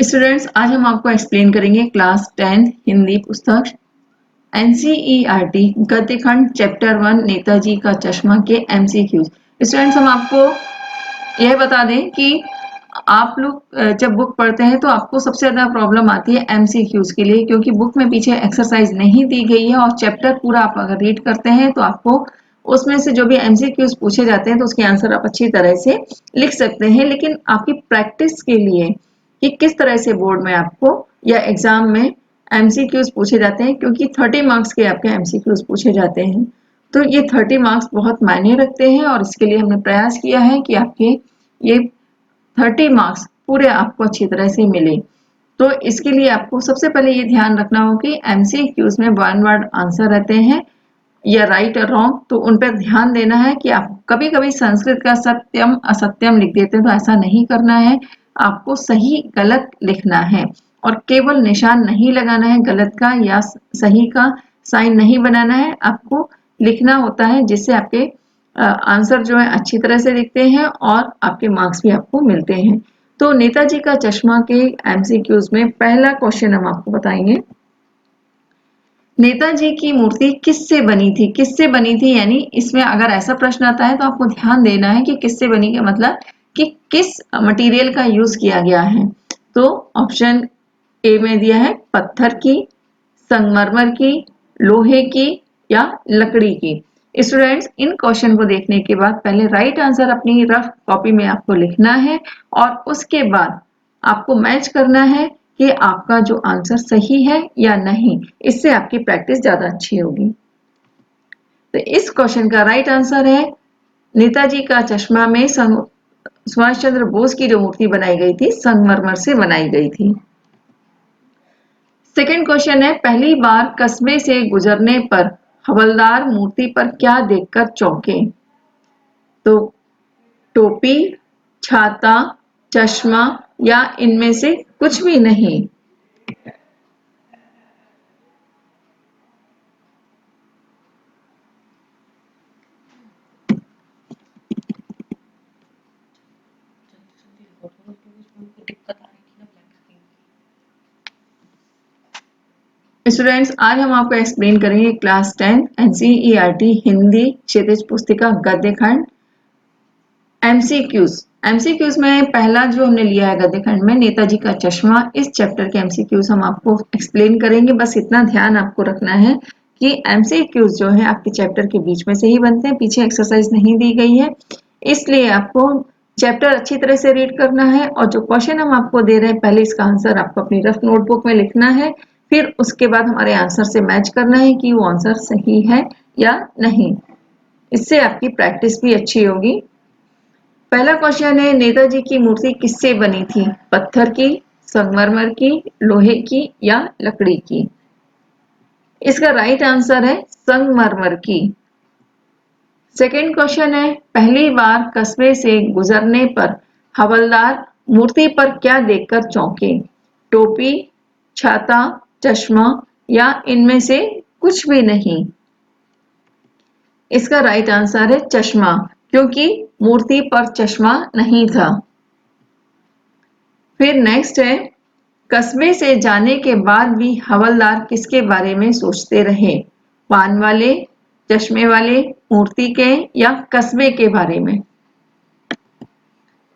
Students, आज हम आपको एक्सप्लेन करेंगे क्लास 10 हिंदी पुस्तक एनसीईआरटी गद्य खंड चैप्टर 1 नेताजी का चश्मा के एमसीक्यूज। स्टूडेंट्स, हम आपको यह बता दें कि आप लोग जब बुक पढ़ते हैं तो आपको सबसे ज्यादा प्रॉब्लम आती है एमसीक्यूज के लिए, क्योंकि बुक में पीछे एक्सरसाइज नहीं दी गई है और चैप्टर पूरा आप अगर रीड करते हैं तो आपको उसमें से जो भी एमसीक्यूज पूछे जाते हैं तो उसके आंसर आप अच्छी तरह से लिख सकते हैं। लेकिन आपकी प्रैक्टिस के लिए कि किस तरह से बोर्ड में आपको या एग्जाम में एमसीक्यूज पूछे जाते हैं, क्योंकि 30 मार्क्स के आपके एमसीक्यूज पूछे जाते हैं, तो ये 30 मार्क्स बहुत मायने रखते हैं और इसके लिए हमने प्रयास किया है कि आपके ये 30 मार्क्स पूरे आपको अच्छी तरह से मिले। तो इसके लिए आपको सबसे पहले ये ध्यान रखना हो कि एमसीक्यूज में वन वर्ड आंसर रहते हैं या राइट और रॉन्ग, तो उन पर ध्यान देना है कि आप कभी कभी संस्कृत का सत्यम असत्यम लिख देते हैं, तो ऐसा नहीं करना है। आपको सही गलत लिखना है और केवल निशान नहीं लगाना है, गलत का या सही का साइन नहीं बनाना है, आपको लिखना होता है, जिससे आपके आंसर जो है अच्छी तरह से दिखते हैं और आपके मार्क्स भी आपको मिलते हैं। तो नेताजी का चश्मा के एमसीक्यूज में पहला क्वेश्चन हम आपको बताएंगे, नेताजी की मूर्ति किससे बनी थी? किससे बनी थी यानी इसमें अगर ऐसा प्रश्न आता है तो आपको ध्यान देना है कि किससे बनी का मतलब कि किस मटेरियल का यूज किया गया है। तो ऑप्शन ए में दिया है पत्थर की, संगमरमर की, लोहे की या लकड़ी की। स्टूडेंट्स, इन क्वेश्चन को देखने के बाद पहले राइट आंसर अपनी रफ कॉपी में आपको लिखना है और उसके बाद आपको मैच करना है कि आपका जो आंसर सही है या नहीं। इससे आपकी प्रैक्टिस ज्यादा अच्छी होगी। तो इस क्वेश्चन का राइट आंसर है नेताजी का चश्मा में सुभाष चंद्र बोस की जो मूर्ति बनाई गई थी संगमरमर से बनाई गई थी। सेकंड क्वेश्चन है, पहली बार कस्बे से गुजरने पर हवलदार मूर्ति पर क्या देखकर चौंके? तो टोपी, छाता, चश्मा या इनमें से कुछ भी नहीं। स्टूडेंट्स, आज हम आपको एक्सप्लेन करेंगे क्लास 10 एनसीईआरटी हिंदी क्षितिज पुस्तिका गद्य खंड एमसीक्यूज। एमसीक्यूज में पहला जो हमने लिया है गद्य खंड में नेताजी का चश्मा, इस चैप्टर के एमसीक्यूज हम आपको एक्सप्लेन करेंगे। बस इतना ध्यान आपको रखना है कि एमसीक्यूज जो है आपके चैप्टर के बीच में से ही बनते हैं, पीछे एक्सरसाइज नहीं दी गई है, इसलिए आपको चैप्टर अच्छी तरह से रीड करना है और जो क्वेश्चन हम आपको दे रहे हैं पहले इसका आंसर आपको अपनी रफ नोटबुक में लिखना है, फिर उसके बाद हमारे आंसर से मैच करना है कि वो आंसर सही है या नहीं। इससे आपकी प्रैक्टिस भी अच्छी होगी। पहला क्वेश्चन है, नेताजी की मूर्ति किससे बनी थी? पत्थर की, संगमरमर की, लोहे की या लकड़ी की? इसका राइट आंसर है संगमरमर की। सेकंड क्वेश्चन है, पहली बार कस्बे से गुजरने पर हवलदार मूर्ति पर क्या देखकर चौंके? टोपी, छाता, चश्मा या इनमें से कुछ भी नहीं। इसका राइट आंसर है चश्मा, क्योंकि मूर्ति पर चश्मा नहीं था। फिर नेक्स्ट है, कस्बे से जाने के बाद भी हवलदार किसके बारे में सोचते रहे? पान वाले, चश्मे वाले, मूर्ति के या कस्बे के बारे में?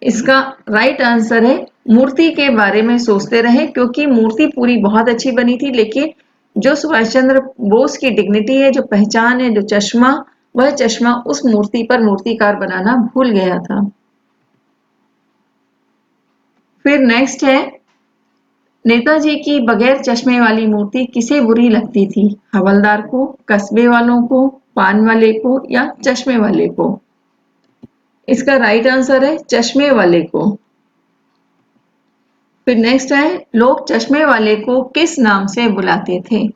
इसका राइट आंसर है मूर्ति के बारे में सोचते रहे, क्योंकि मूर्ति पूरी बहुत अच्छी बनी थी, लेकिन जो सुभाष चंद्र बोस की डिग्निटी है, जो पहचान है, जो चश्मा, वह चश्मा उस मूर्ति पर मूर्तिकार बनाना भूल गया था। फिर नेक्स्ट है, नेताजी की बगैर चश्मे वाली मूर्ति किसे बुरी लगती थी? हवलदार को, कस्बे वालों को, पान वाले को या चश्मे वाले को? इसका राइट आंसर है चश्मे वाले को। फिर नेक्स्ट है, लोग चश्मे वाले को किस नाम से बुलाते थे?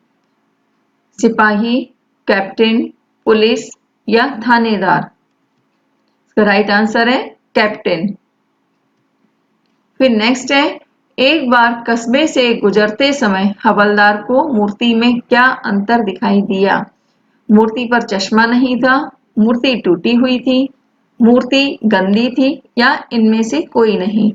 सिपाही, कैप्टन, पुलिस या थानेदार? इसका राइट आंसर है कैप्टन। फिर नेक्स्ट है, एक बार कस्बे से गुजरते समय हवलदार को मूर्ति में क्या अंतर दिखाई दिया? मूर्ति पर चश्मा नहीं था, मूर्ति टूटी हुई थी, मूर्ति गंदी थी या इनमें से कोई नहीं?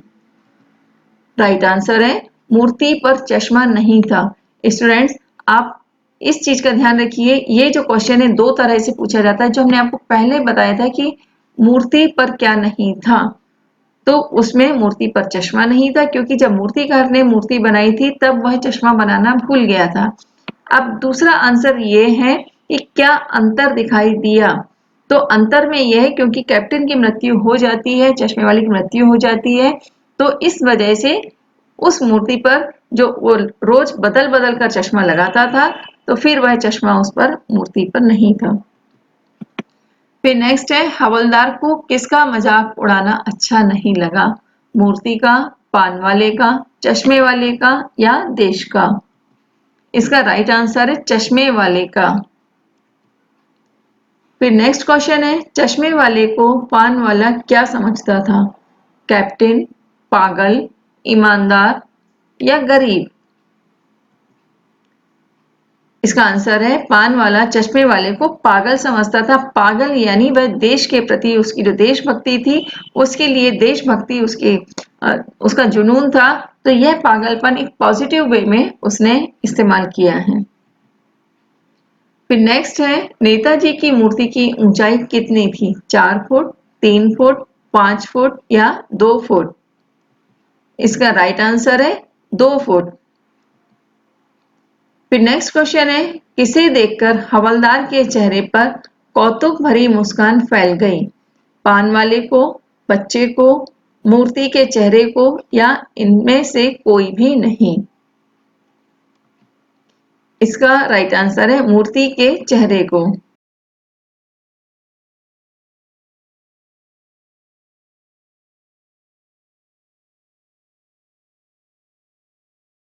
राइट आंसर है मूर्ति पर चश्मा नहीं था। स्टूडेंट्स, आप इस चीज का ध्यान रखिए, ये जो क्वेश्चन है दो तरह से पूछा जाता है। जो हमने आपको पहले बताया था कि मूर्ति पर क्या नहीं था, तो उसमें मूर्ति पर चश्मा नहीं था, क्योंकि जब मूर्तिकार ने मूर्ति बनाई थी तब वह चश्मा बनाना भूल गया था। अब दूसरा आंसर ये है कि क्या अंतर दिखाई दिया। तो अंतर में यह है क्योंकि कैप्टन की मृत्यु हो जाती है, चश्मे वाले की मृत्यु हो जाती है, तो इस वजह से उस मूर्ति पर जो वो रोज बदल बदल कर चश्मा लगाता था, तो फिर वह चश्मा उस पर मूर्ति पर नहीं था। फिर नेक्स्ट है, हवलदार को किसका मजाक उड़ाना अच्छा नहीं लगा। मूर्ति का, पान वाले का, चश्मे वाले का या देश का। इसका राइट आंसर है चश्मे वाले का। फिर नेक्स्ट क्वेश्चन है, चश्मे वाले को पान वाला क्या समझता था। कैप्टन, पागल, ईमानदार या गरीब। इसका आंसर है पान वाला चश्मे वाले को पागल समझता था। पागल यानी वह देश के प्रति उसकी जो देशभक्ति थी, उसके लिए देशभक्ति उसका जुनून था, तो यह पागलपन एक पॉजिटिव वे में उसने इस्तेमाल किया है। फिर नेक्स्ट है, नेताजी की मूर्ति की ऊंचाई कितनी थी। 4 फुट, 3 फुट, 5 फुट या 2 फुट। इसका राइट आंसर है 2 फुट। फिर नेक्स्ट क्वेश्चन है, किसे देखकर हवलदार के चेहरे पर कौतुक भरी मुस्कान फैल गई। पान वाले को, बच्चे को, मूर्ति के चेहरे को या इनमें से कोई भी नहीं। इसका राइट आंसर है मूर्ति के चेहरे को।